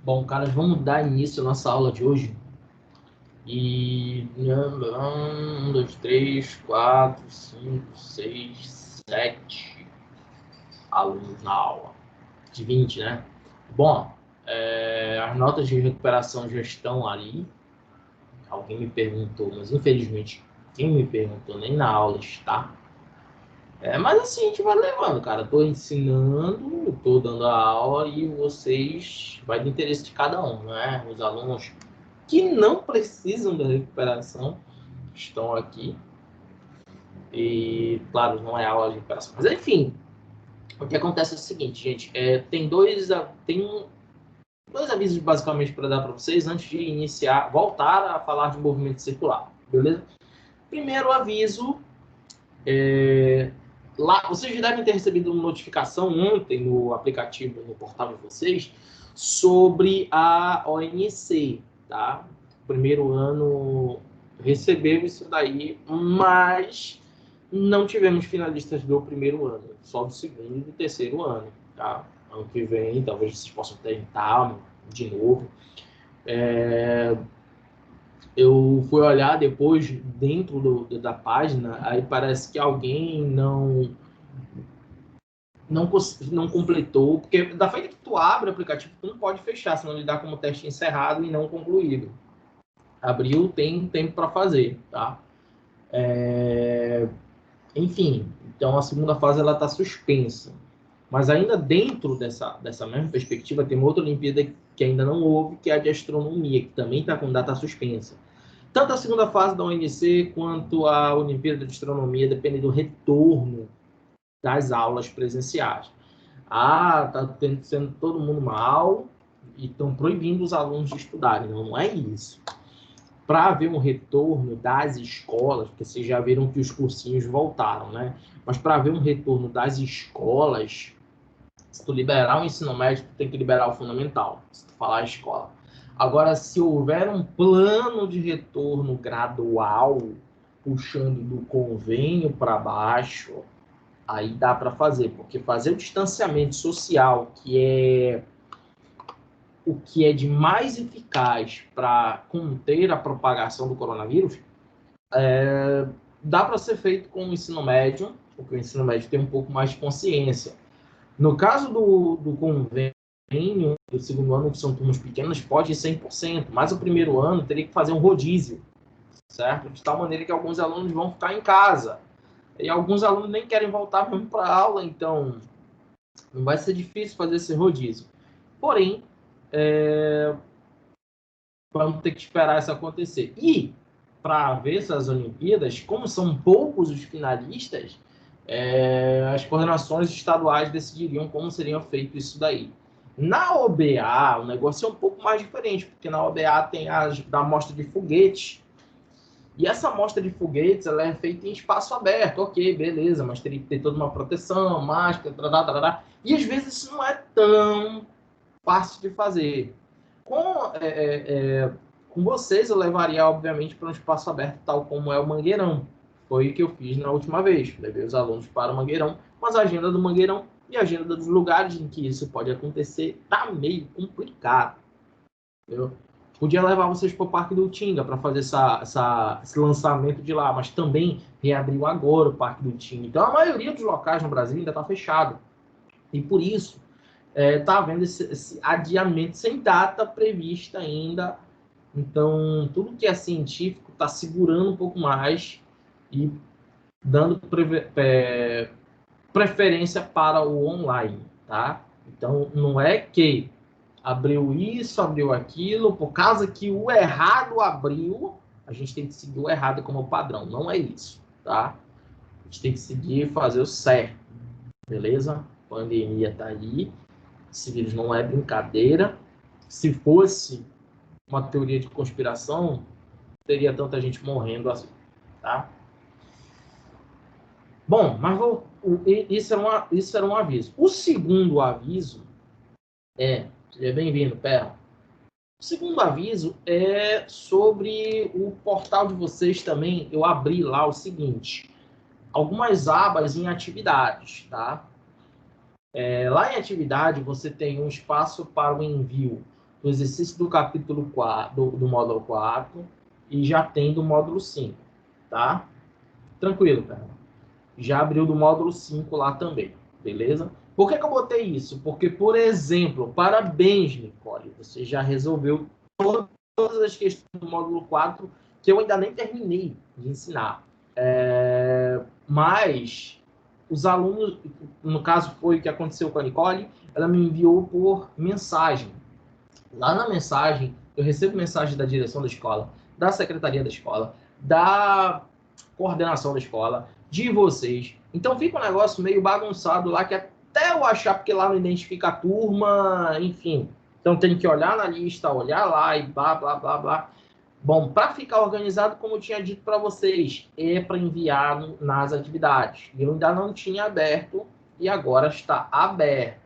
Bom, caras, vamos dar início à nossa aula de hoje. E 2, 3, 4, 5, 6, 7 alunos na aula. De 20, né? Bom, as notas de recuperação já estão ali. Alguém me perguntou, mas infelizmente quem me perguntou nem na aula está. Mas assim, a gente vai levando, cara. Estou ensinando, estou dando a aula e vocês, vai do interesse de cada um, né? Os alunos que não precisam da recuperação estão aqui. E, claro, não é aula de recuperação. Mas, enfim, o que acontece é o seguinte, gente. Tem dois avisos, basicamente, para dar para vocês antes de iniciar, voltar a falar de movimento circular, beleza? Primeiro aviso, lá, vocês devem ter recebido uma notificação ontem no aplicativo, no portal de vocês, sobre a ONC, tá? Primeiro ano recebeu isso daí, mas não tivemos finalistas do primeiro ano, só do segundo e do terceiro ano, tá? Ano que vem, talvez vocês possam tentar de novo. Eu fui olhar depois dentro da página, aí parece que alguém não completou, porque da feita que tu abre o aplicativo, tu não pode fechar, senão ele dá como teste encerrado e não concluído. Abriu, tem tempo para fazer, tá? Enfim, então a segunda fase ela está suspensa. Mas ainda dentro dessa mesma perspectiva, tem uma outra Olimpíada que ainda não houve, que é a de astronomia, que também está com data suspensa. Tanto a segunda fase da ONC quanto a Olimpíada de Astronomia dependem do retorno das aulas presenciais. Tá sendo todo mundo mal e estão proibindo os alunos de estudarem. Não é isso. Para haver um retorno das escolas, porque vocês já viram que os cursinhos voltaram, né? Mas para haver um retorno das escolas, se tu liberar o ensino médio, tu tem que liberar o fundamental, se tu falar a escola. Agora, se houver um plano de retorno gradual, puxando do convênio para baixo, aí dá para fazer, porque fazer o distanciamento social, que é o que é de mais eficaz para conter a propagação do coronavírus, dá para ser feito com o ensino médio, porque o ensino médio tem um pouco mais de consciência. No caso do convênio, do segundo ano, que são turmas pequenas, pode ir 100%, mas o primeiro ano teria que fazer um rodízio, certo? De tal maneira que alguns alunos vão ficar em casa. E alguns alunos nem querem voltar mesmo para a aula, então não vai ser difícil fazer esse rodízio. Porém, vamos ter que esperar isso acontecer. E, para ver essas Olimpíadas, como são poucos os finalistas, as coordenações estaduais decidiriam como seria feito isso daí. Na OBA, o negócio é um pouco mais diferente, porque na OBA tem a amostra de foguetes, e essa amostra de foguetes ela é feita em espaço aberto, ok, beleza, mas teria que ter toda uma proteção, máscara, e às vezes isso não é tão fácil de fazer. Com vocês, eu levaria, obviamente, para um espaço aberto, tal como é o Mangueirão. Foi o que eu fiz na última vez. Levei os alunos para o Mangueirão, mas a agenda do Mangueirão e a agenda dos lugares em que isso pode acontecer tá meio complicado. Entendeu? Podia levar vocês para o Parque do Tinga para fazer esse lançamento de lá, mas também reabriu agora o Parque do Tinga. Então, a maioria dos locais no Brasil ainda está fechado. E por isso, está havendo esse adiamento sem data prevista ainda. Então, tudo que é científico está segurando um pouco mais e dando preferência para o online, tá? Então, não é que abriu isso, abriu aquilo, por causa que o errado abriu, a gente tem que seguir o errado como padrão. Não é isso, tá? A gente tem que seguir e fazer o certo, beleza? A pandemia está aí, esse vírus não é brincadeira. Se fosse uma teoria de conspiração, teria tanta gente morrendo assim, tá? Bom, mas isso era um aviso. O segundo aviso seja bem-vindo, Pera. O segundo aviso é sobre o portal de vocês também. Eu abri lá o seguinte, algumas abas em atividades, tá? Lá em atividade, você tem um espaço para o envio do exercício do capítulo 4, do módulo 4, e já tem do módulo 5, tá? Tranquilo, cara. Já abriu do módulo 5 lá também, beleza? Por que eu botei isso? Porque, por exemplo, parabéns, Nicole, você já resolveu todas as questões do módulo 4 que eu ainda nem terminei de ensinar. Mas os alunos, no caso foi o que aconteceu com a Nicole, ela me enviou por mensagem. Lá na mensagem, eu recebo mensagem da direção da escola, da secretaria da escola, da coordenação da escola, de vocês. Então fica um negócio meio bagunçado lá, que até eu achar, porque lá não identifica a turma, enfim. Então tem que olhar na lista, olhar lá e blá, blá, blá, blá. Bom, para ficar organizado, como eu tinha dito para vocês, é para enviar nas atividades. Eu ainda não tinha aberto e agora está aberto.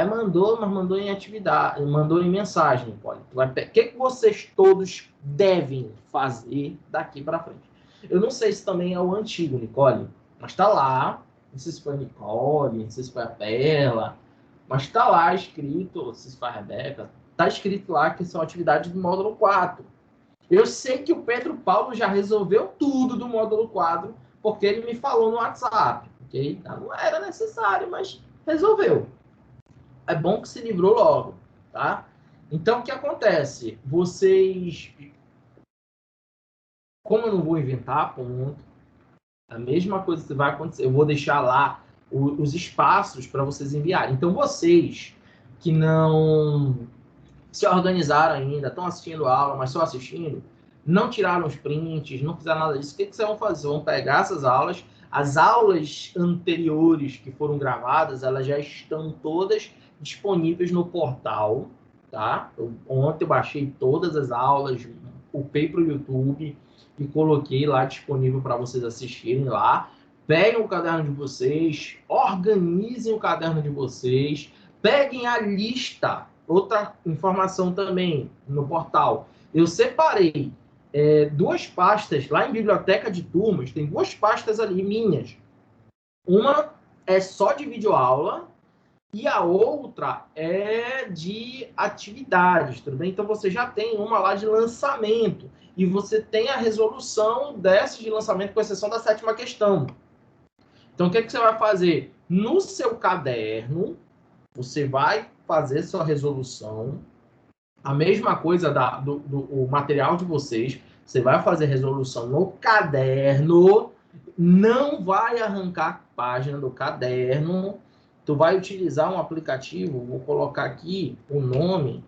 Mandou, mas mandou em atividade, mandou em mensagem, Nicole. O que vocês todos devem fazer daqui para frente? Eu não sei se também é o antigo, Nicole, mas está lá. Não sei se foi a Nicole, não sei se foi a Perla, mas está lá escrito, não sei se foi a Rebeca, está escrito lá que são atividades do módulo 4. Eu sei que o Pedro Paulo já resolveu tudo do módulo 4, porque ele me falou no WhatsApp. Okay? Não era necessário, mas resolveu. É bom que se livrou logo, tá? Então, o que acontece? Vocês... Como eu não vou inventar ponto, a mesma coisa que vai acontecer. Eu vou deixar lá os espaços para vocês enviarem. Então, vocês que não se organizaram ainda, estão assistindo a aula, mas só assistindo, não tiraram os prints, não fizeram nada disso, o que vocês vão fazer? Vão pegar essas aulas, as aulas anteriores que foram gravadas, elas já estão todas disponíveis no portal, tá? Ontem eu baixei todas as aulas, upei para o YouTube e coloquei lá disponível para vocês assistirem lá. Peguem o caderno de vocês, organizem o caderno de vocês, peguem a lista. Outra informação também no portal. Eu separei duas pastas, lá em biblioteca de turmas, tem duas pastas ali minhas. Uma é só de videoaula e a outra é de atividades, tudo bem? Então você já tem uma lá de lançamento e você tem a resolução dessa de lançamento, com exceção da 7ª questão. Então o que você vai fazer? No seu caderno, você vai fazer sua resolução, a mesma coisa do material de vocês, você vai fazer resolução no caderno, não vai arrancar página do caderno, tu vai utilizar um aplicativo, vou colocar aqui o nome,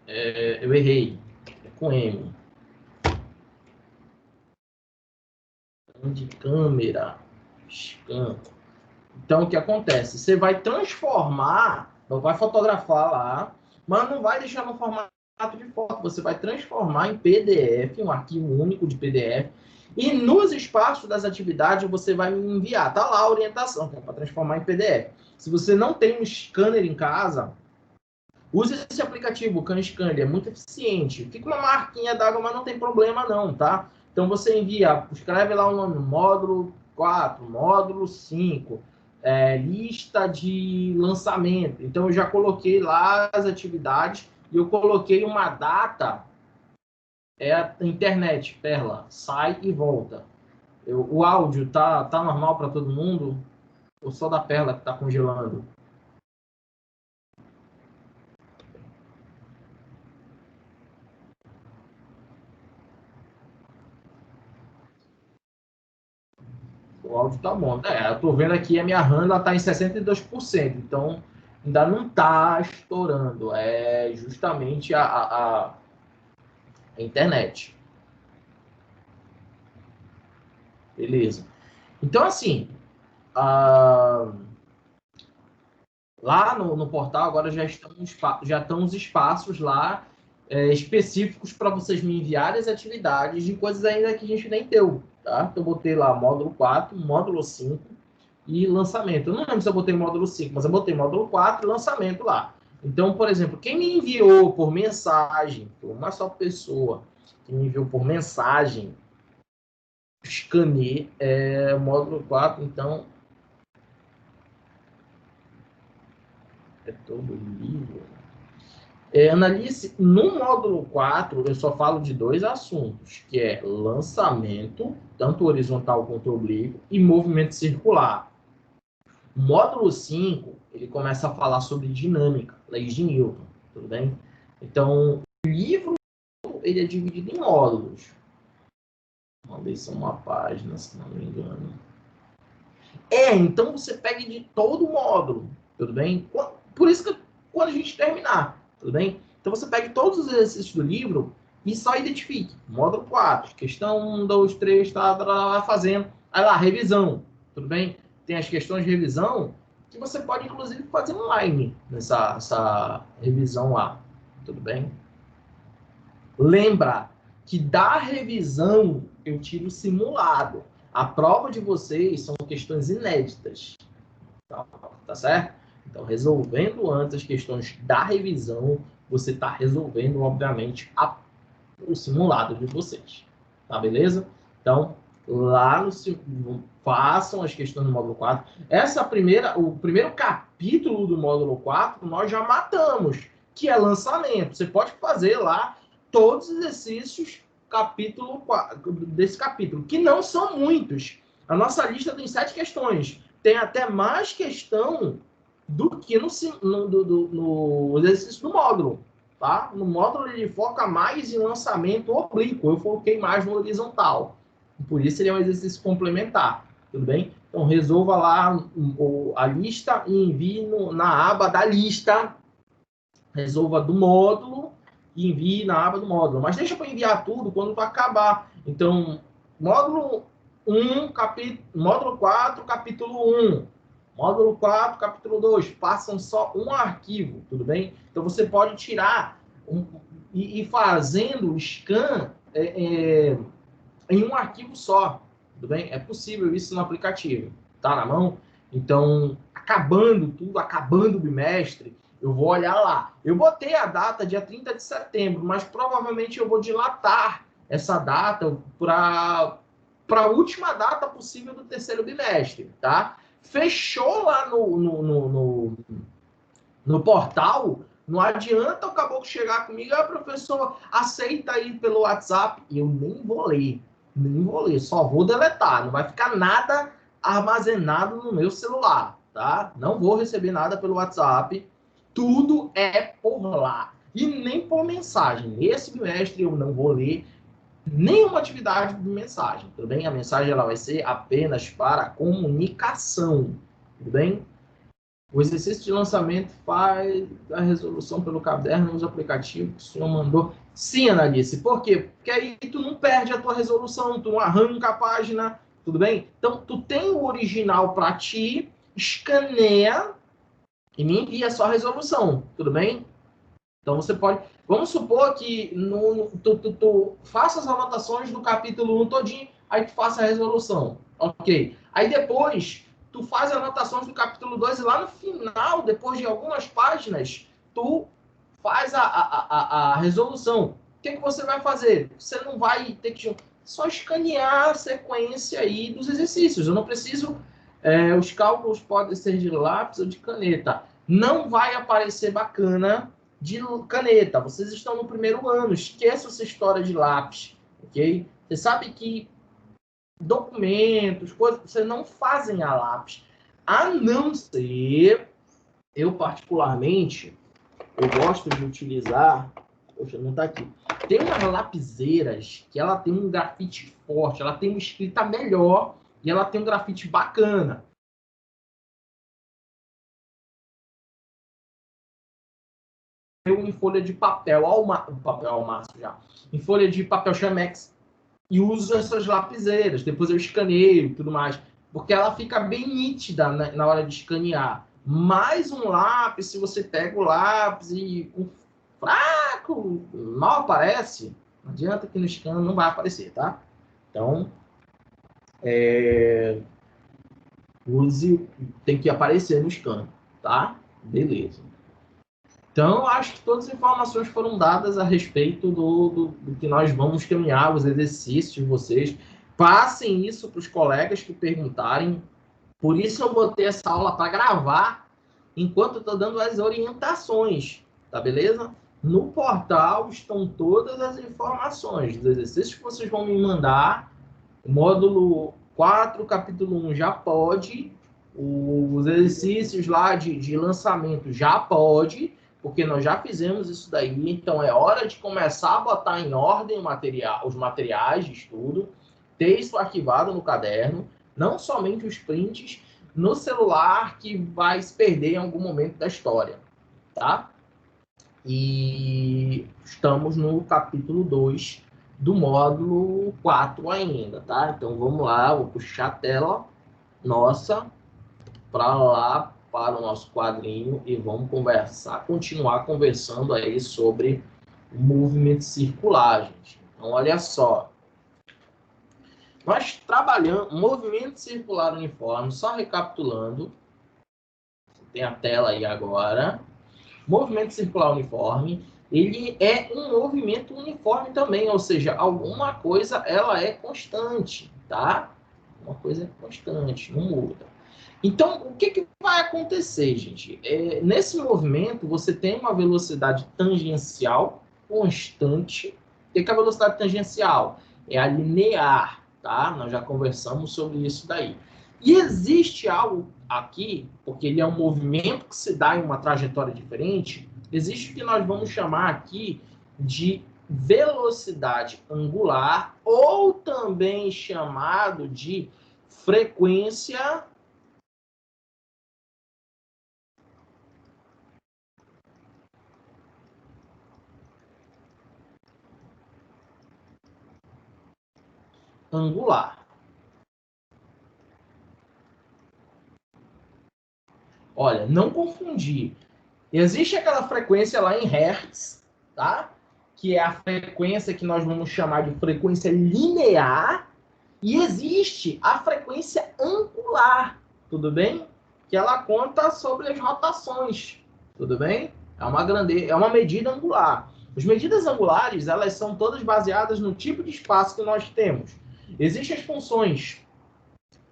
eu errei, é com M, de câmera, scan. Então, o que acontece? Você vai transformar, não vai fotografar lá, mas não vai deixar no formato de foto. Você vai transformar em PDF, um arquivo único de PDF, e nos espaços das atividades você vai me enviar. Tá lá a orientação, que é para transformar em PDF. Se você não tem um scanner em casa, use esse aplicativo, o CanScan, ele é muito eficiente. Fica uma marquinha d'água, mas não tem problema não, tá? Então você envia, escreve lá o nome, módulo 4, módulo 5, lista de lançamento. Então eu já coloquei lá as atividades e eu coloquei uma data, a internet, Perla, sai e volta. O áudio tá normal para todo mundo? Ou só da Perla que tá congelando? O áudio tá bom. Eu tô vendo aqui a minha RAM, ela tá em 62%, então ainda não tá estourando. É justamente a internet. Beleza. Então, assim, lá no portal agora já estão os espaços lá específicos para vocês me enviarem as atividades de coisas ainda que a gente nem deu, tá? Então, eu botei lá módulo 4, módulo 5 e lançamento. Eu não lembro se eu botei módulo 5, mas eu botei módulo 4 e lançamento lá. Então, por exemplo, quem me enviou por mensagem, uma só pessoa que me enviou por mensagem, escanei módulo 4, então É todo livro. Analise, no módulo 4, eu só falo de 2 assuntos, que é lançamento, tanto horizontal quanto oblíquo, e movimento circular. O módulo 5, ele começa a falar sobre dinâmica, leis de Newton, tudo bem? Então, o livro, ele é dividido em módulos. Vamos ver se é uma página, se não me engano. Então você pega de todo o módulo, tudo bem? Por isso que quando a gente terminar, tudo bem? Então você pega todos os exercícios do livro e só identifique. Módulo 4, questão 1, 2, 3, tá fazendo. Aí lá, revisão, tudo bem? Tem as questões de revisão que você pode, inclusive, fazer online essa revisão lá, tudo bem? Lembra que da revisão eu tiro simulado. A prova de vocês são questões inéditas. Tá certo? Então, resolvendo antes as questões da revisão, você está resolvendo, obviamente, o simulado de vocês. Tá beleza? Então, lá no façam as questões do módulo 4. O primeiro capítulo do módulo 4, nós já matamos, que é lançamento. Você pode fazer lá todos os exercícios desse capítulo, que não são muitos. A nossa lista tem 7 questões. Tem até mais questão do que no exercício do módulo. Tá? No módulo ele foca mais em lançamento oblíquo. Eu foquei mais no horizontal. Por isso ele é um exercício complementar. Tudo bem? Então resolva lá a lista e envie na aba da lista. Resolva do módulo e envie na aba do módulo. Mas deixa para enviar tudo quando vai acabar. Então, módulo 1, módulo 4, capítulo 1. Módulo 4, capítulo 2. Passam só um arquivo, tudo bem? Então, você pode tirar e ir fazendo o scan em um arquivo só, tudo bem? É possível isso no aplicativo. Tá na mão? Então, acabando tudo, acabando o bimestre, eu vou olhar lá. Eu botei a data dia 30 de setembro, mas provavelmente eu vou dilatar essa data para a última data possível do terceiro bimestre, tá? Fechou lá no portal, não adianta o caboclo chegar comigo, professor, aceita aí pelo WhatsApp. Eu nem vou ler, só vou deletar, não vai ficar nada armazenado no meu celular, tá? Não vou receber nada pelo WhatsApp, tudo é por lá. E nem por mensagem. Nesse bimestre eu não vou ler nenhuma atividade de mensagem, tudo bem? A mensagem ela vai ser apenas para comunicação, tudo bem? O exercício de lançamento faz a resolução pelo caderno nos aplicativos que o senhor mandou. Sim, Analice. Por quê? Porque aí tu não perde a tua resolução, tu não arranca a página, tudo bem? Então, tu tem o original para ti, escaneia e me envia só a resolução, tudo bem? Então, você pode... Vamos supor que tu faça as anotações do capítulo 1 todinho, aí tu faça a resolução. Ok. Aí depois, tu faz anotações do capítulo 2 e lá no final, depois de algumas páginas, tu faz a resolução. O que você vai fazer? Você não vai ter que... Só escanear a sequência aí dos exercícios. Eu não preciso... os cálculos podem ser de lápis ou de caneta. Não vai aparecer bacana de caneta. Vocês estão no primeiro ano. Esqueça essa história de lápis, ok? Você sabe que documentos, coisas, vocês não fazem a lápis. A não ser, eu particularmente, eu gosto de utilizar... Poxa, não está aqui. Tem umas lapiseiras que ela tem um grafite forte, ela tem uma escrita melhor e ela tem um grafite bacana. Em folha de papel, papel ao máximo já, em folha de papel chamex, e uso essas lapiseiras, depois eu escaneio e tudo mais, porque ela fica bem nítida na hora de escanear. Mais um lápis, se você pega o lápis e um fraco, mal aparece, não adianta que no scan não vai aparecer, tá? Então, use, tem que aparecer no scan, tá? Beleza. Então, acho que todas as informações foram dadas a respeito do que nós vamos caminhar, os exercícios de vocês. Passem isso para os colegas que perguntarem. Por isso eu botei essa aula para gravar, enquanto eu estou dando as orientações, tá beleza? No portal estão todas as informações dos exercícios que vocês vão me mandar. O módulo 4, capítulo 1 já pode. Os exercícios lá de lançamento já pode, porque nós já fizemos isso daí. Então, é hora de começar a botar em ordem os materiais de estudo, ter isso arquivado no caderno, não somente os prints no celular que vai se perder em algum momento da história, tá? E estamos no capítulo 2 do módulo 4 ainda, tá? Então vamos lá, vou puxar a tela nossa para lá, para o nosso quadrinho e vamos continuar conversando aí sobre o movimento circular, gente. Então olha só. Nós trabalhamos movimento circular uniforme, só recapitulando. Tem a tela aí agora. Movimento circular uniforme, ele é um movimento uniforme também, ou seja, alguma coisa ela é constante, tá? Uma coisa é constante, não muda. Então, o que vai acontecer, gente? Nesse movimento, você tem uma velocidade tangencial constante. O que é a velocidade tangencial? É a linear, tá? Nós já conversamos sobre isso daí. E existe algo aqui, porque ele é um movimento que se dá em uma trajetória diferente, existe o que nós vamos chamar aqui de velocidade angular, ou também chamado de frequência angular. Olha, não confundir. Existe aquela frequência lá em Hertz, tá? Que é a frequência que nós vamos chamar de frequência linear. E existe a frequência angular, tudo bem? Que ela conta sobre as rotações, tudo bem? É uma medida angular. As medidas angulares, elas são todas baseadas no tipo de espaço que nós temos. Existem as funções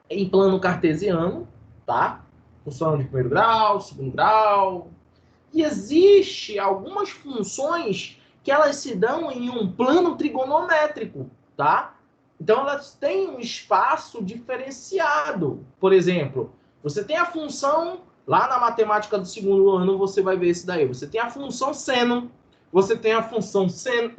em plano cartesiano, tá? Função de primeiro grau, segundo grau. E existe algumas funções que elas se dão em um plano trigonométrico, tá? Então, elas têm um espaço diferenciado. Por exemplo, você tem a função, lá na matemática do segundo ano, você vai ver isso daí. Você tem a função seno, você tem a função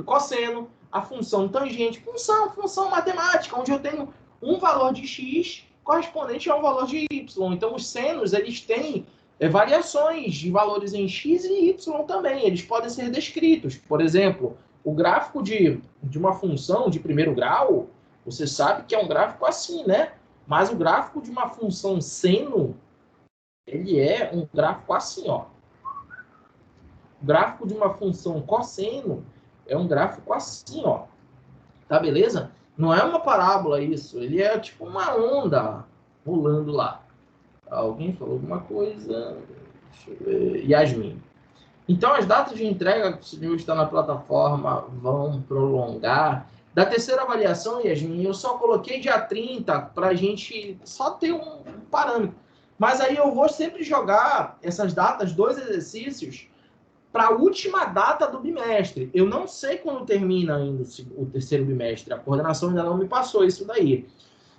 cosseno, a função tangente, função matemática, onde eu tenho um valor de x correspondente a um valor de y. Então, os senos, eles têm variações de valores em x e y também. Eles podem ser descritos. Por exemplo, o gráfico de uma função de primeiro grau, você sabe que é um gráfico assim, né? Mas o gráfico de uma função seno, ele é um gráfico assim, ó. O gráfico de uma função cosseno é um gráfico assim, ó. Tá beleza? Não é uma parábola isso, ele é tipo uma onda rolando lá. Alguém falou alguma coisa? Deixa eu ver. Yasmin. Então, as datas de entrega que o senhor está na plataforma vão prolongar. Da terceira avaliação, Yasmin, eu só coloquei dia 30 para a gente só ter um parâmetro. Mas aí eu vou sempre jogar essas datas, 2 exercícios, para a última data do bimestre. Eu não sei quando termina ainda o terceiro bimestre. A coordenação ainda não me passou isso daí.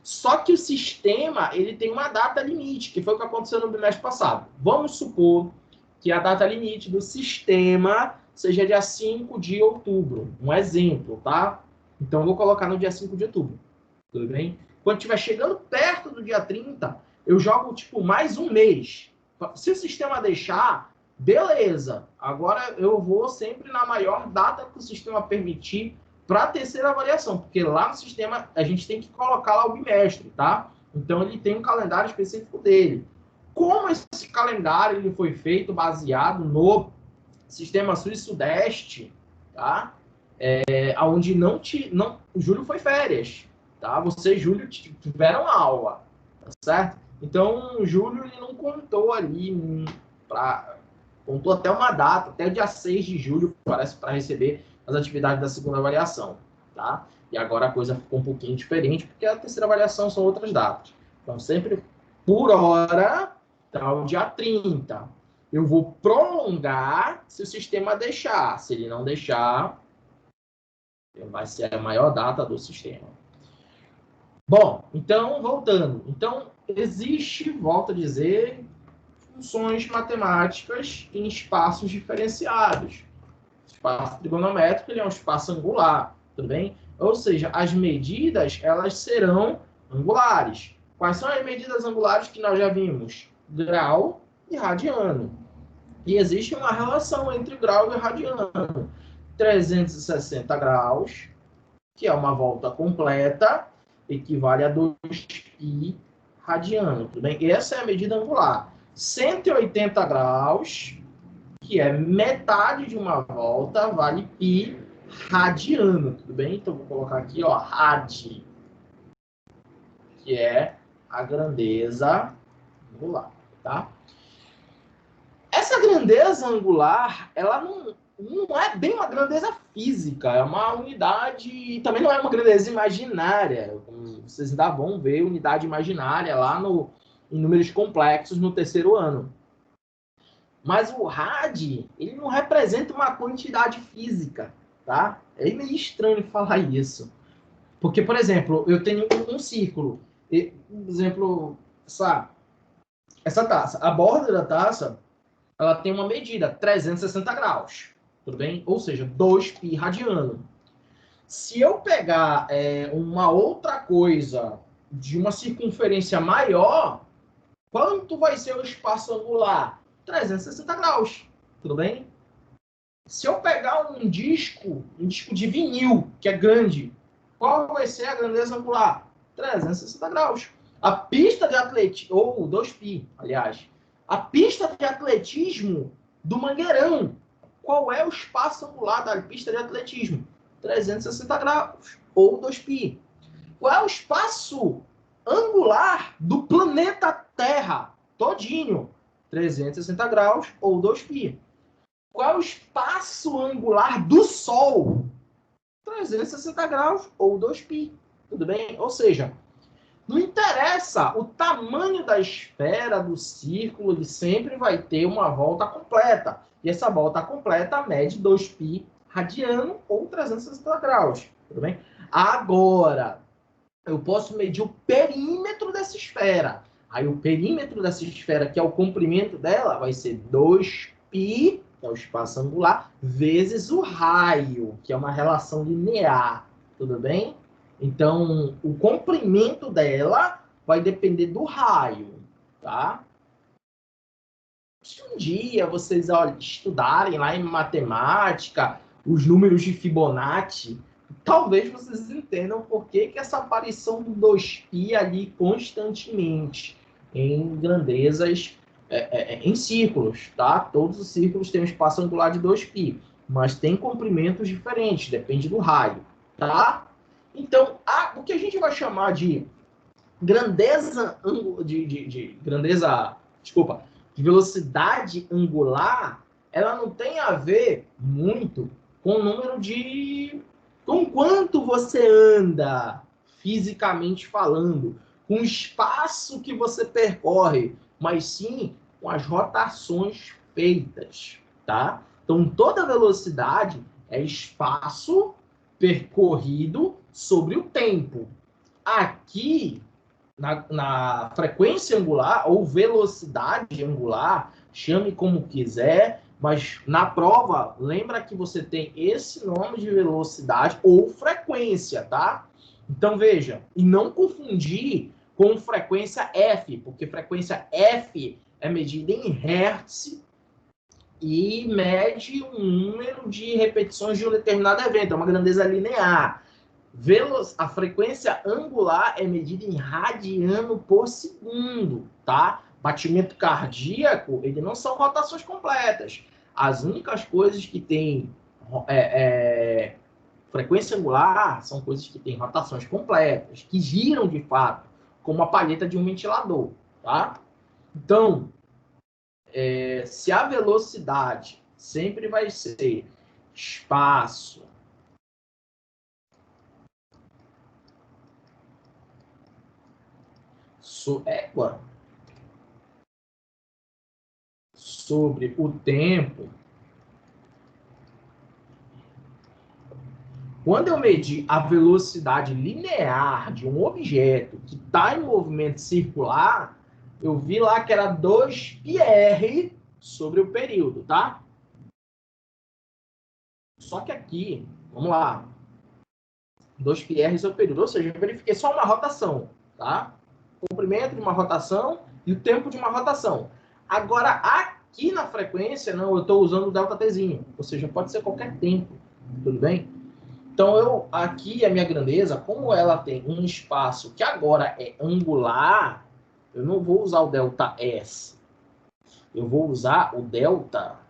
Só que o sistema, ele tem uma data limite, que foi o que aconteceu no bimestre passado. Vamos supor que a data limite do sistema seja dia 5 de outubro. Um exemplo, tá? Então, eu vou colocar no dia 5 de outubro. Tudo bem? Quando estiver chegando perto do dia 30, eu jogo, tipo, mais um mês. Se o sistema deixar, beleza. Agora, eu vou sempre na maior data que o sistema permitir para a terceira avaliação, porque lá no sistema a gente tem que colocar lá o bimestre, tá? Então, ele tem um calendário específico dele. Como esse calendário ele foi feito baseado no sistema sul-sudeste, tá? Onde julho foi férias, tá? Vocês, julho, tiveram aula, tá certo? Então, julho ele não contou ali, contou até uma data, até dia 6 de julho, parece, para receber as atividades da segunda avaliação, tá? E agora a coisa ficou um pouquinho diferente, porque a terceira avaliação são outras datas. Então, sempre por hora, tá o dia 30. Eu vou prolongar se o sistema deixar. Se ele não deixar, vai ser a maior data do sistema. Bom, então, voltando. Então, existe, volto a dizer, funções matemáticas em espaços diferenciados. O espaço trigonométrico ele é um espaço angular, tudo bem? Ou seja, as medidas elas serão angulares. Quais são as medidas angulares que nós já vimos? Grau e radiano. E existe uma relação entre grau e radiano. 360 graus, que é uma volta completa, equivale a 2π radiano, tudo bem? Essa é a medida angular. 180 graus, que é metade de uma volta, vale π radiano, tudo bem? Então, vou colocar aqui, ó, rad, que é a grandeza angular, tá? Essa grandeza angular, ela não é bem uma grandeza física, é uma unidade, e também não é uma grandeza imaginária. Vocês ainda vão ver unidade imaginária lá em números complexos no terceiro ano. Mas o rad, ele não representa uma quantidade física, tá? É meio estranho falar isso. Porque, por exemplo, eu tenho um círculo. Por exemplo, essa taça. A borda da taça, ela tem uma medida, 360 graus. Tudo bem? Ou seja, 2π radiano. Se eu pegar uma outra coisa de uma circunferência maior, quanto vai ser o espaço angular? 360 graus. Tudo bem? Se eu pegar um disco de vinil, que é grande, qual vai ser a grandeza angular? 360 graus. A pista de atletismo, ou 2π, aliás, a pista de atletismo do Mangueirão, qual é o espaço angular da pista de atletismo? 360 graus, ou 2π. Qual é o espaço angular do planeta Terra todinho? 360 graus, ou 2π. Qual é o espaço angular do Sol? 360 graus ou 2π. Tudo bem? Ou seja, não interessa o tamanho da esfera, do círculo, ele sempre vai ter uma volta completa. E essa volta completa mede 2π radiano ou 360 graus. Tudo bem? Agora, eu posso medir o perímetro dessa esfera. Aí o perímetro dessa esfera, que é o comprimento dela, vai ser 2π, que é o espaço angular, vezes o raio, que é uma relação linear. Tudo bem? Então, o comprimento dela vai depender do raio, tá? Se um dia vocês estudarem lá em matemática os números de Fibonacci, talvez vocês entendam por que essa aparição do 2π ali constantemente em grandezas, em círculos, tá? Todos os círculos têm um espaço angular de 2π, mas tem comprimentos diferentes, depende do raio, tá? Então, o que a gente vai chamar de grandeza, desculpa, de velocidade angular, ela não tem a ver muito com o número com quanto você anda, fisicamente falando, com o espaço que você percorre, mas sim com as rotações feitas, tá? Então, toda velocidade é espaço percorrido sobre o tempo. Aqui, na frequência angular ou velocidade angular, chame como quiser, mas na prova, lembra que você tem esse nome de velocidade ou frequência, tá? Então, veja, e não confundir com frequência F, porque frequência F é medida em hertz e mede um número de repetições de um determinado evento, é uma grandeza linear. A frequência angular é medida em radiano por segundo, tá? Batimento cardíaco, ele não são rotações completas. As únicas coisas que têm frequência angular são coisas que têm rotações completas, que giram de fato, como a palheta de um ventilador, tá? Então, se a velocidade sempre vai ser espaço égua sobre o tempo, quando eu medir a velocidade linear de um objeto que está em movimento circular, eu vi lá que era 2πr sobre o período, tá? Só que aqui, vamos lá, 2πr sobre o período, ou seja, eu verifiquei só uma rotação, tá? O comprimento de uma rotação e o tempo de uma rotação. Agora, aqui na frequência, não, eu estou usando o ΔTzinho, ou seja, pode ser qualquer tempo, tudo bem? Então, aqui a minha grandeza, como ela tem um espaço que agora é angular, eu não vou usar o ΔS. Eu vou usar o Δθ.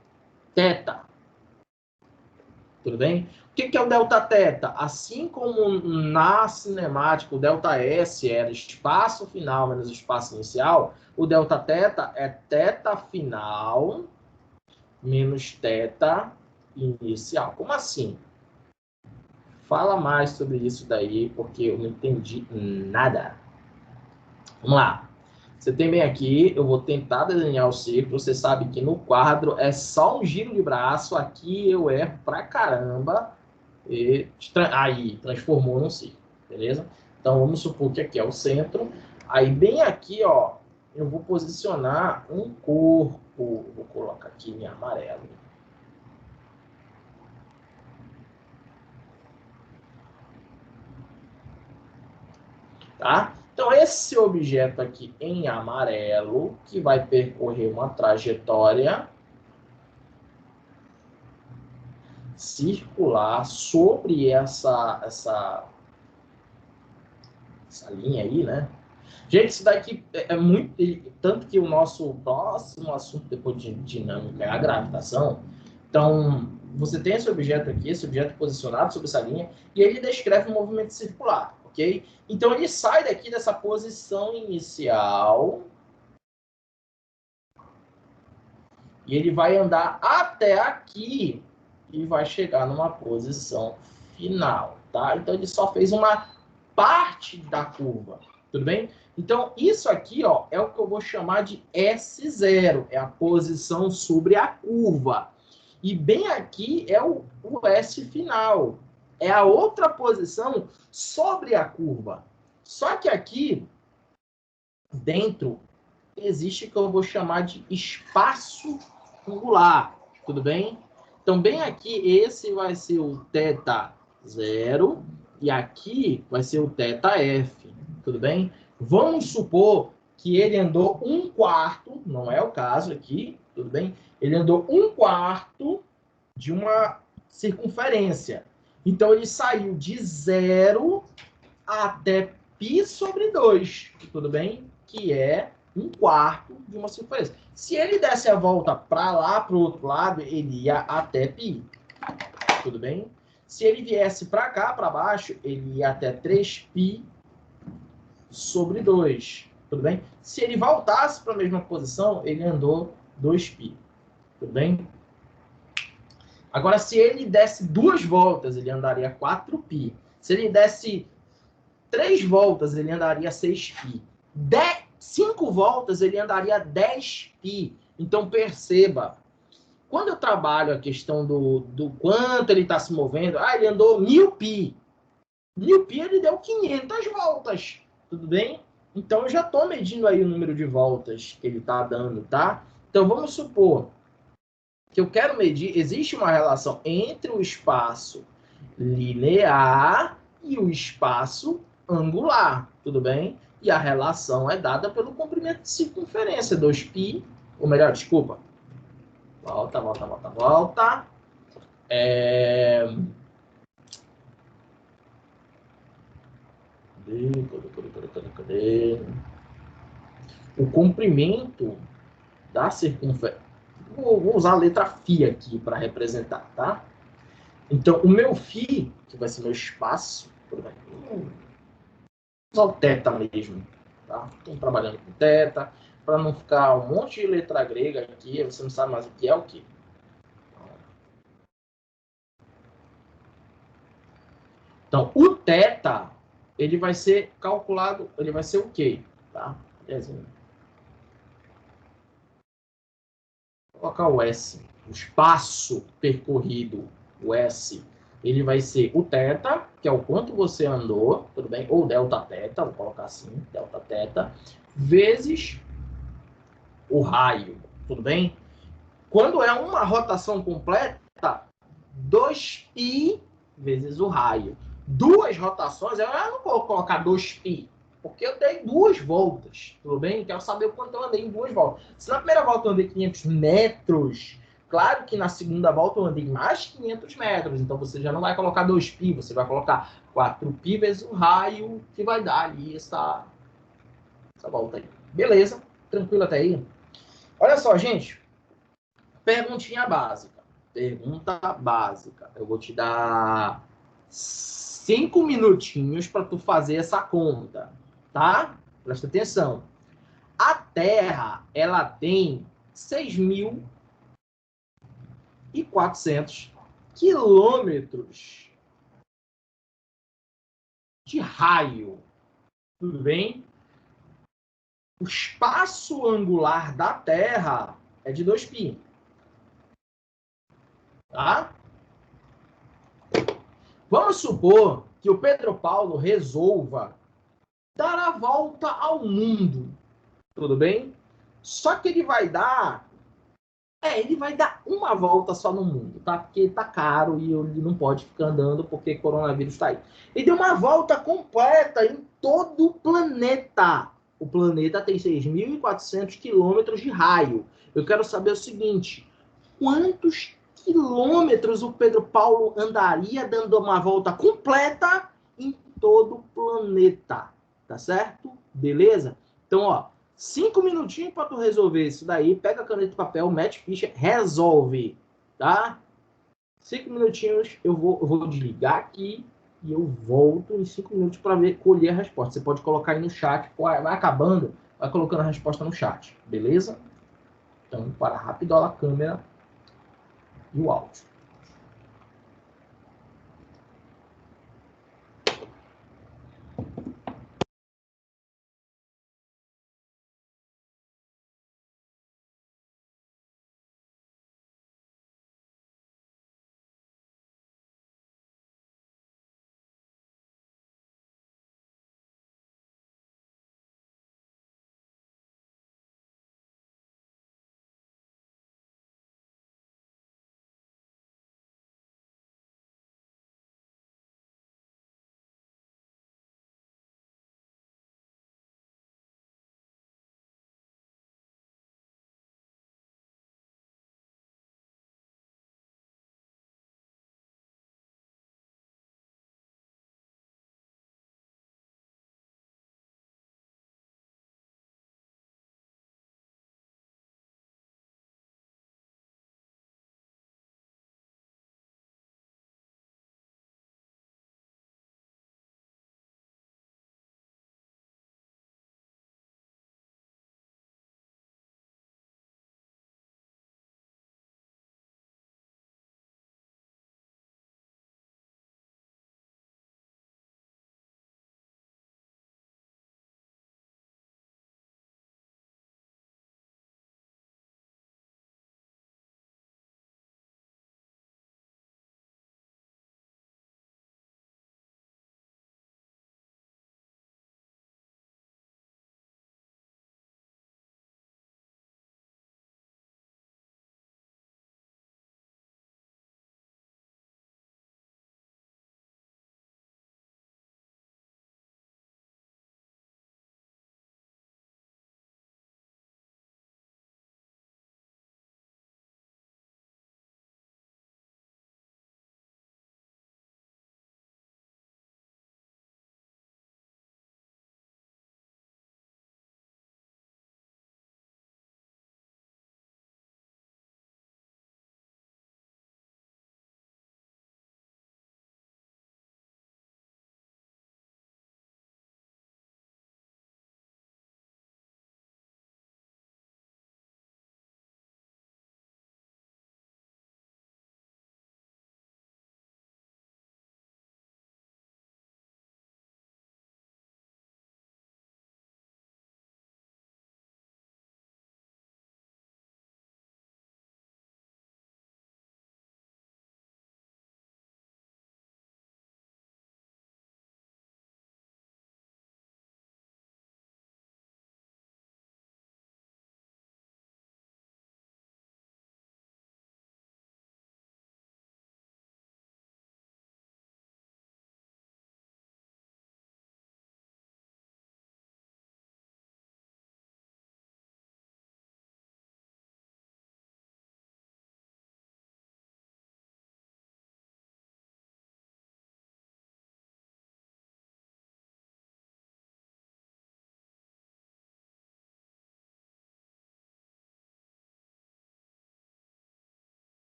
Tudo bem? O que é o Δθ? Assim como na cinemática o ΔS era espaço final menos espaço inicial, o Δθ é θ final menos θ inicial. Como assim? Fala mais sobre isso daí, porque eu não entendi nada. Vamos lá. Você tem bem aqui, eu vou tentar desenhar o círculo. Você sabe que no quadro é só um giro de braço. Aqui eu erro pra caramba. E aí, transformou num círculo, beleza? Então, vamos supor que aqui é o centro. Aí, bem aqui, ó, eu vou posicionar um corpo. Vou colocar aqui em amarelo. Tá? Então, esse objeto aqui em amarelo, que vai percorrer uma trajetória circular sobre essa linha aí, né? Gente, isso daqui é muito... Tanto que o nosso próximo assunto depois de dinâmica é a gravitação. Então, você tem esse objeto aqui, esse objeto posicionado sobre essa linha, e ele descreve um movimento circular, ok? Então, ele sai daqui dessa posição inicial e ele vai andar até aqui e vai chegar numa posição final, tá? Então, ele só fez uma parte da curva, tudo bem? Então, isso aqui, ó, é o que eu vou chamar de S0, é a posição sobre a curva. E bem aqui é o S final, é a outra posição sobre a curva. Só que aqui, dentro, existe o que eu vou chamar de espaço angular, tudo bem? Então, bem aqui, esse vai ser o θ0 e aqui vai ser o θf, tudo bem? Vamos supor que ele andou 1/4, não é o caso aqui, tudo bem? Ele andou 1/4 de uma circunferência. Então, ele saiu de 0 até π sobre 2, tudo bem? Que é 1/4 de uma circunferência. Se ele desse a volta para lá, para o outro lado, ele ia até π. Tudo bem? Se ele viesse para cá, para baixo, ele ia até 3π sobre 2. Tudo bem? Se ele voltasse para a mesma posição, ele andou 2π. Tudo bem? Agora, se ele desse 2 voltas, ele andaria 4π. Se ele desse 3 voltas, ele andaria 6π. 5 voltas, ele andaria 10π. Então, perceba, quando eu trabalho a questão do quanto ele está se movendo, ele andou 1000π. 1000π, ele deu 500 voltas. Tudo bem? Então, eu já estou medindo aí o número de voltas que ele está dando, tá? Então, vamos supor que eu quero medir, existe uma relação entre o espaço linear e o espaço angular, tudo bem? E a relação é dada pelo comprimento de circunferência, 2π, ou melhor, desculpa. Volta. Cadê? O comprimento da circunferência. Vou usar a letra φ aqui para representar, tá? Então, o meu φ, que vai ser meu espaço, vou usar o θ mesmo, tá? Estou trabalhando com θ, para não ficar um monte de letra grega aqui, você não sabe mais o que é o que. Então, o θ, ele vai ser calculado, ele vai ser o quê? Tá? colocar o S. O espaço percorrido, o S, ele vai ser o θ, que é o quanto você andou, tudo bem? Ou delta θ, vou colocar assim, delta θ, vezes o raio, tudo bem? Quando é uma rotação completa, 2π vezes o raio. Duas rotações, eu não vou colocar 2π, porque eu dei 2 voltas, tudo bem? Quero saber o quanto eu andei em 2 voltas. Se na primeira volta eu andei 500 metros, claro que na segunda volta eu andei mais 500 metros, então você já não vai colocar 2π, você vai colocar 4π vezes o raio, que vai dar ali essa volta aí. Beleza? Tranquilo até aí? Olha só, gente. Perguntinha básica. Pergunta básica. Eu vou te dar 5 minutinhos para tu fazer essa conta, tá? Presta atenção. A Terra, ela tem 6.400 quilômetros de raio. Tudo bem? O espaço angular da Terra é de 2π, tá? Vamos supor que o Pedro Paulo resolva dar a volta ao mundo, tudo bem? Só que ele vai dar uma volta só no mundo, tá? Porque tá caro e ele não pode ficar andando porque coronavírus tá aí. Ele deu uma volta completa em todo o planeta. O planeta tem 6.400 quilômetros de raio. Eu quero saber o seguinte, quantos quilômetros o Pedro Paulo andaria dando uma volta completa em todo o planeta? Tá certo? Beleza? Então, ó, 5 minutinhos para tu resolver isso daí. Pega a caneta e papel, mete ficha, resolve, tá? 5 minutinhos, eu vou desligar aqui e eu volto em 5 minutos para colher a resposta. Você pode colocar aí no chat, vai acabando, vai colocando a resposta no chat, beleza? Então, para rápido a câmera e o áudio.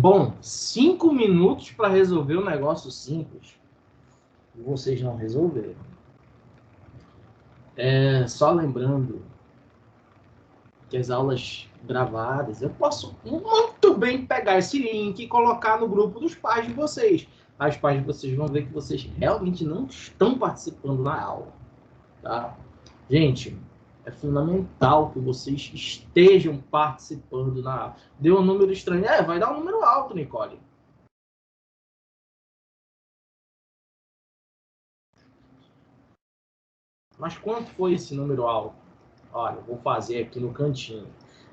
Bom, 5 minutos para resolver um negócio simples. Vocês não resolveram. Só lembrando que as aulas gravadas, eu posso muito bem pegar esse link e colocar no grupo dos pais de vocês. Os pais de vocês vão ver que vocês realmente não estão participando na aula. Tá? Gente, é fundamental que vocês estejam participando na aula. Deu um número estranho. Vai dar um número alto, Nicole. Mas quanto foi esse número alto? Olha, vou fazer aqui no cantinho.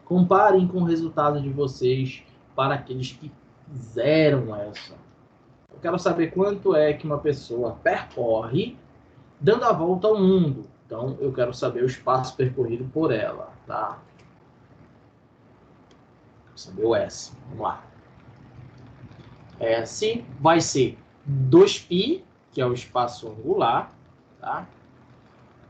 Comparem com o resultado de vocês para aqueles que fizeram essa. Eu quero saber quanto é que uma pessoa percorre dando a volta ao mundo. Então, eu quero saber o espaço percorrido por ela, tá? Quero saber o S. Vamos lá. S vai ser 2π, que é o espaço angular, tá?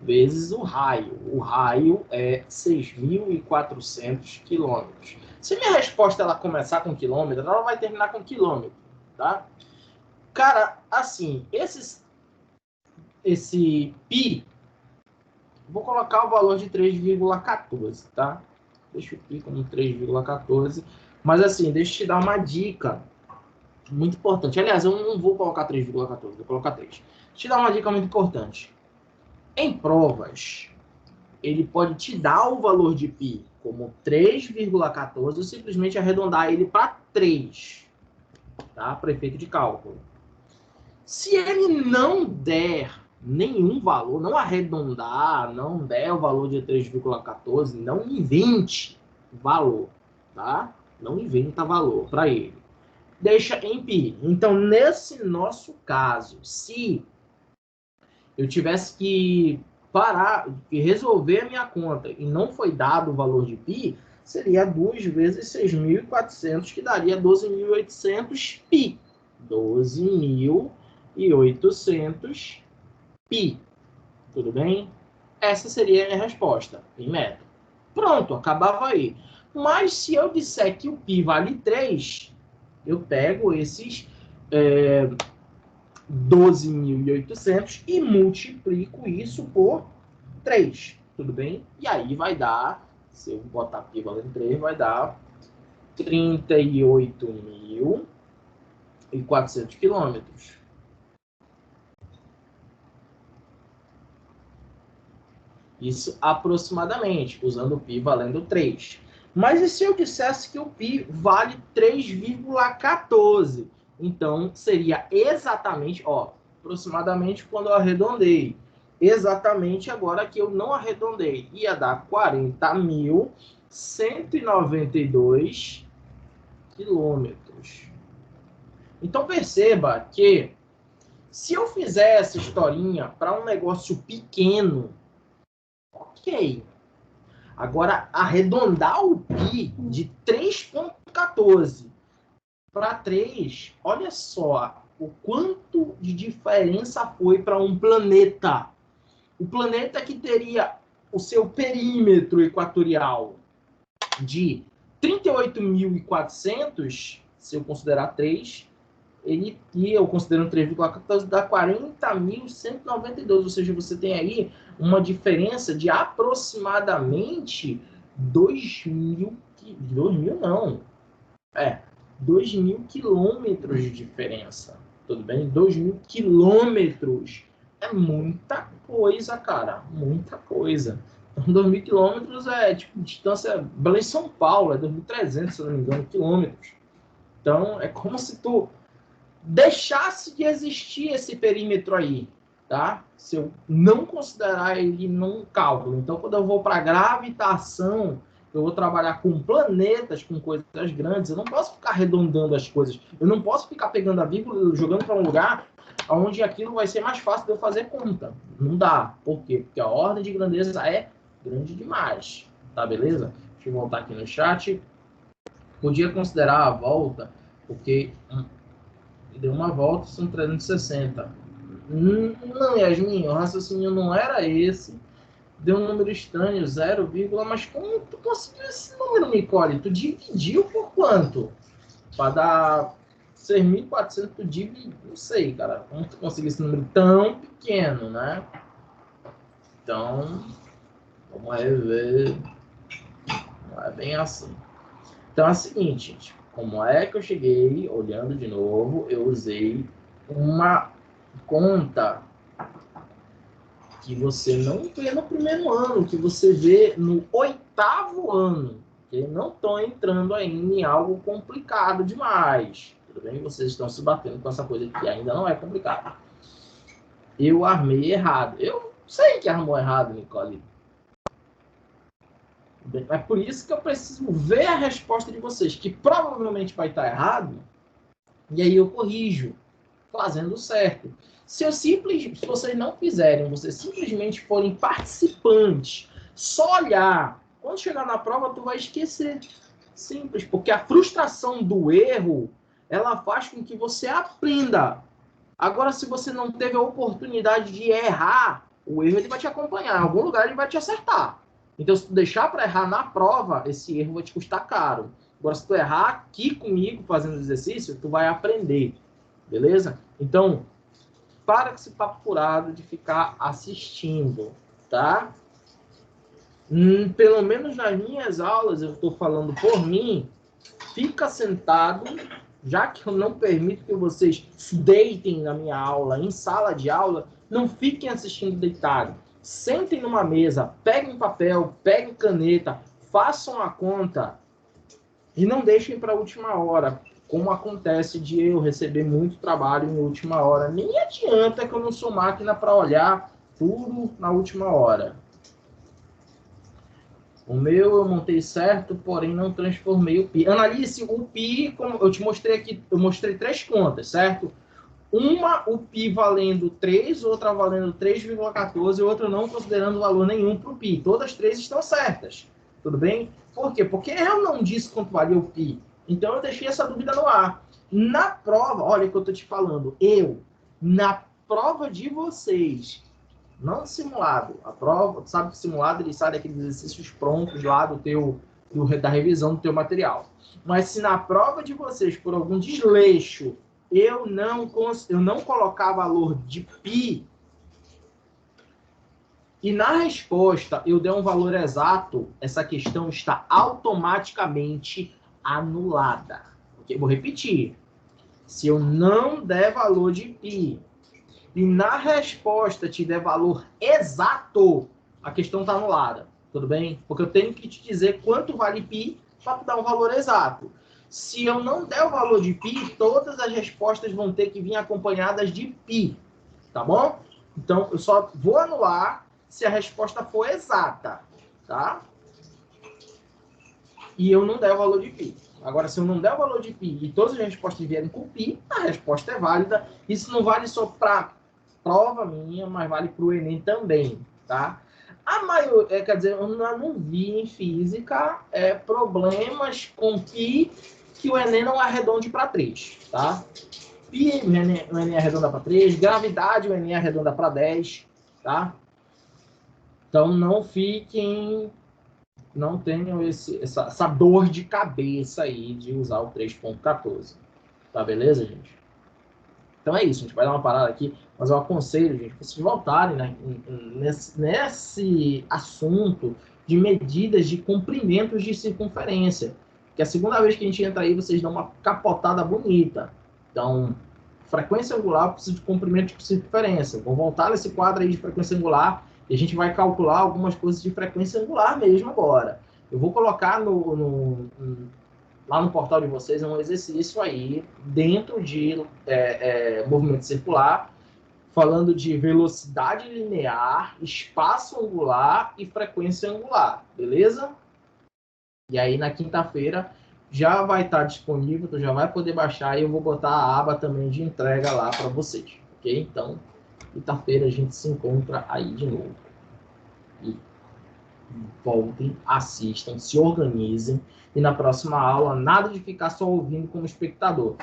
Vezes o raio. O raio é 6.400 quilômetros. Se minha resposta ela começar com quilômetro, ela vai terminar com quilômetro, tá? Cara, assim, esse π, vou colocar o valor de 3,14, tá? Deixa o π como 3,14. Mas assim, deixa eu te dar uma dica muito importante. Aliás, eu não vou colocar 3,14, vou colocar 3. Deixa eu te dar uma dica muito importante. Em provas, ele pode te dar o valor de π como 3,14 ou simplesmente arredondar ele para 3, tá? Para efeito de cálculo. Se ele não der nenhum valor, não arredondar, não der o valor de 3,14, não invente valor, tá? Não inventa valor para ele. Deixa em π. Então, nesse nosso caso, se eu tivesse que parar e resolver a minha conta e não foi dado o valor de π, seria 2 vezes 6.400, que daria 12.800 π. 12.800 π. Tudo bem? Essa seria a minha resposta, em metro. Pronto, acabava aí. Mas se eu disser que o π vale 3, eu pego esses 12.800 e multiplico isso por 3, tudo bem? E aí vai dar, se eu botar π valendo 3, vai dar 38.400 quilômetros. Isso aproximadamente, usando o π valendo 3. Mas e se eu dissesse que o π vale 3,14? Então, seria exatamente, aproximadamente quando eu arredondei. Exatamente agora que eu não arredondei. Ia dar 40.192 quilômetros. Então, perceba que se eu fizer essa historinha para um negócio pequeno, ok. Agora, arredondar o π de 3,14 para 3, olha só o quanto de diferença foi para um planeta. O planeta que teria o seu perímetro equatorial de 38.400, se eu considerar 3, ele ia, eu considerando 3,14, dá 40.192, ou seja, você tem aí uma diferença de aproximadamente 2.000 quilômetros de diferença, tudo bem? 2.000 quilômetros é muita coisa, cara, muita coisa. Então, 2.000 quilômetros é tipo distância Belém-São Paulo, é 2.300, se eu não me engano, quilômetros. Então, é como se tu deixasse de existir esse perímetro aí, tá? Se eu não considerar ele num cálculo. Então, quando eu vou para gravitação, eu vou trabalhar com planetas, com coisas grandes, eu não posso ficar arredondando as coisas. Eu não posso ficar pegando a vírgula e jogando para um lugar onde aquilo vai ser mais fácil de eu fazer conta. Não dá. Por quê? Porque a ordem de grandeza é grande demais. Tá, beleza? Deixa eu voltar aqui no chat. Podia considerar a volta, porque deu uma volta, são 360. Não, Yasmin, o raciocínio não era esse. Deu um número estranho, 0, mas como tu conseguiu esse número, Nicole? Tu dividiu por quanto? para dar 6.400 div, não sei, cara, como tu conseguir esse número tão pequeno, né? Então, vamos rever. Não é bem assim. Então é o seguinte, gente, como é que eu cheguei, olhando de novo, eu usei uma conta que você não vê no primeiro ano, que você vê no 8º ano, que não estão entrando ainda em algo complicado demais. Tudo bem? Vocês estão se batendo com essa coisa que ainda não é complicada. Eu armei errado. Eu sei que armou errado, Nicole. É por isso que eu preciso ver a resposta de vocês, que provavelmente vai estar errado, e aí eu corrijo, fazendo certo. Se vocês não fizerem, vocês simplesmente forem participantes, só olhar, quando chegar na prova, tu vai esquecer. Simples, porque a frustração do erro, ela faz com que você aprenda. Agora, se você não teve a oportunidade de errar, o erro ele vai te acompanhar. Em algum lugar ele vai te acertar. Então, se tu deixar para errar na prova, esse erro vai te custar caro. Agora, se tu errar aqui comigo, fazendo exercício, tu vai aprender. Beleza? Então, para com esse papo furado de ficar assistindo, tá? Pelo menos nas minhas aulas, eu estou falando por mim, fica sentado, já que eu não permito que vocês deitem na minha aula, em sala de aula, não fiquem assistindo deitado. Sentem numa mesa, peguem papel, peguem caneta, façam a conta e não deixem para a última hora, como acontece de eu receber muito trabalho em última hora. Nem adianta que eu não sou máquina para olhar tudo na última hora. O meu eu montei certo, porém não transformei o pi. Analise o pi, como eu te mostrei aqui, eu mostrei 3 contas, certo? Uma, o pi valendo 3, outra valendo 3,14 e outra não considerando valor nenhum para o pi. Todas as 3 estão certas. Tudo bem? Por quê? Porque eu não disse quanto valia o pi. Então eu deixei essa dúvida no ar. Na prova, olha o que eu estou te falando. Na prova de vocês, não simulado. A prova, sabe que simulado ele sai daqueles exercícios prontos lá da revisão do teu material. Mas se na prova de vocês, por algum desleixo, eu não colocar valor de pi e na resposta eu der um valor exato, essa questão está automaticamente anulada. Okay? Vou repetir. Se eu não der valor de pi e na resposta te der valor exato, a questão está anulada. Tudo bem? Porque eu tenho que te dizer quanto vale pi para dar um valor exato. Se eu não der o valor de pi, todas as respostas vão ter que vir acompanhadas de pi. Tá bom? Então, eu só vou anular se a resposta for exata. Tá? E eu não der o valor de pi. Agora, se eu não der o valor de pi e todas as respostas vierem com pi, a resposta é válida. Isso não vale só para prova minha, mas vale para o Enem também, tá? A maioria, quer dizer, eu não vi em física problemas com pi que o Enem não arredonde para 3, tá? Pi, o Enem arredonda para 3, gravidade, o Enem arredonda para 10, tá? Então, não fiquem, não tenham essa dor de cabeça aí de usar o 3.14, tá beleza, gente? Então é isso, a gente vai dar uma parada aqui, mas eu aconselho, gente, para vocês voltarem, né, nesse assunto de medidas de comprimentos de circunferência. Que a segunda vez que a gente entra aí, vocês dão uma capotada bonita. Então, frequência angular precisa de comprimento de circunferência. Vou voltar nesse quadro aí de frequência angular e a gente vai calcular algumas coisas de frequência angular mesmo agora. Eu vou colocar lá no portal de vocês é um exercício aí dentro de movimento circular, falando de velocidade linear, espaço angular e frequência angular, beleza? E aí na quinta-feira já vai estar disponível, tu já vai poder baixar e eu vou botar a aba também de entrega lá para vocês, ok? Então, quinta-feira a gente se encontra aí de novo. E voltem, assistam, se organizem. E na próxima aula, nada de ficar só ouvindo como espectador.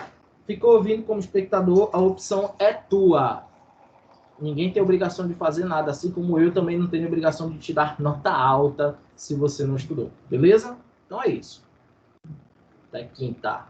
Ficou ouvindo como espectador, a opção é tua. Ninguém tem obrigação de fazer nada, assim como eu também não tenho obrigação de te dar nota alta se você não estudou. Beleza? Então é isso. Até quinta.